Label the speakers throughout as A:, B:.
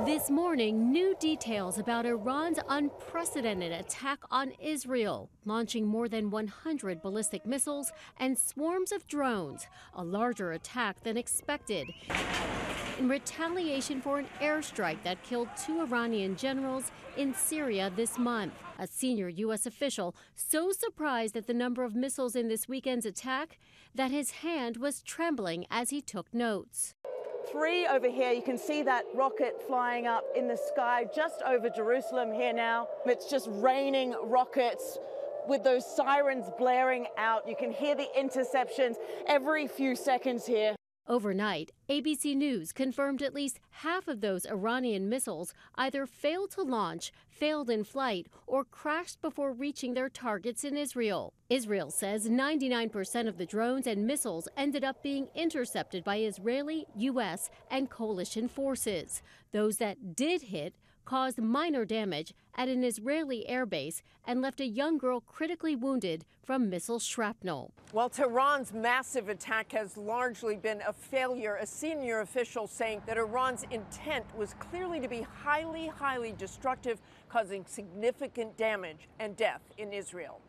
A: This morning, new details about Iran's unprecedented attack on Israel, launching more than 100 ballistic missiles and swarms of drones, a larger attack than expected, in retaliation for an airstrike that killed 2 Iranian generals in Syria this month. A senior U.S. official so surprised at the number of missiles in this weekend's attack that his hand was trembling as he took notes.
B: 3 over here. You can see that rocket flying up in the sky just over Jerusalem here now. It's just raining rockets with those sirens blaring out. You can hear the interceptions every few seconds here.
A: Overnight, ABC News confirmed at least half of those Iranian missiles either failed to launch, failed in flight, or crashed before reaching their targets in Israel. Israel says 99% of the drones and missiles ended up being intercepted by Israeli, U.S., and coalition forces. Those that did hit caused minor damage at an Israeli airbase and left a young girl critically wounded from missile shrapnel.
C: Well, Tehran's massive attack has largely been a failure. A senior official saying that Iran's intent was clearly to be highly destructive, causing significant damage and death in Israel.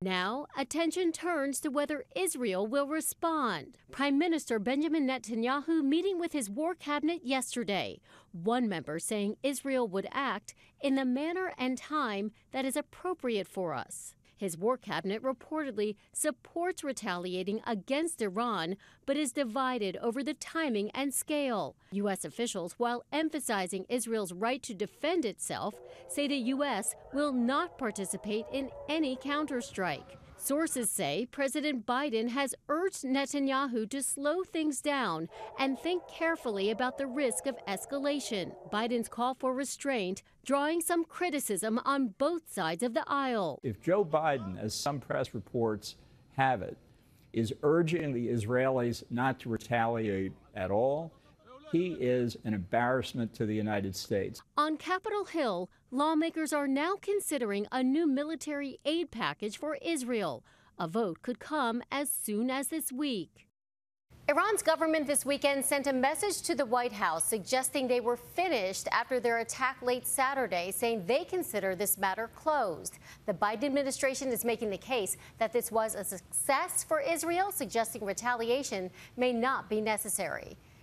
A: Now, attention turns to whether Israel will respond. Prime Minister Benjamin Netanyahu meeting with his war cabinet yesterday. One member saying Israel would act in the manner and time that is appropriate for us. His war cabinet reportedly supports retaliating against Iran, but is divided over the timing and scale. U.S. officials, while emphasizing Israel's right to defend itself, say the U.S. will not participate in any counterstrike. Sources say President Biden has urged Netanyahu to slow things down and think carefully about the risk of escalation. Biden's call for restraint drawing some criticism on both sides of the aisle.
D: If Joe Biden, as some press reports have it, is urging the Israelis not to retaliate at all, he is an embarrassment to the United States.
A: On Capitol Hill, lawmakers are now considering a new military aid package for Israel. A vote could come as soon as this week. Iran's government this weekend sent a message to the White House suggesting they were finished after their attack late Saturday, saying they consider this matter closed. The Biden administration is making the case that this was a success for Israel, suggesting retaliation may not be necessary.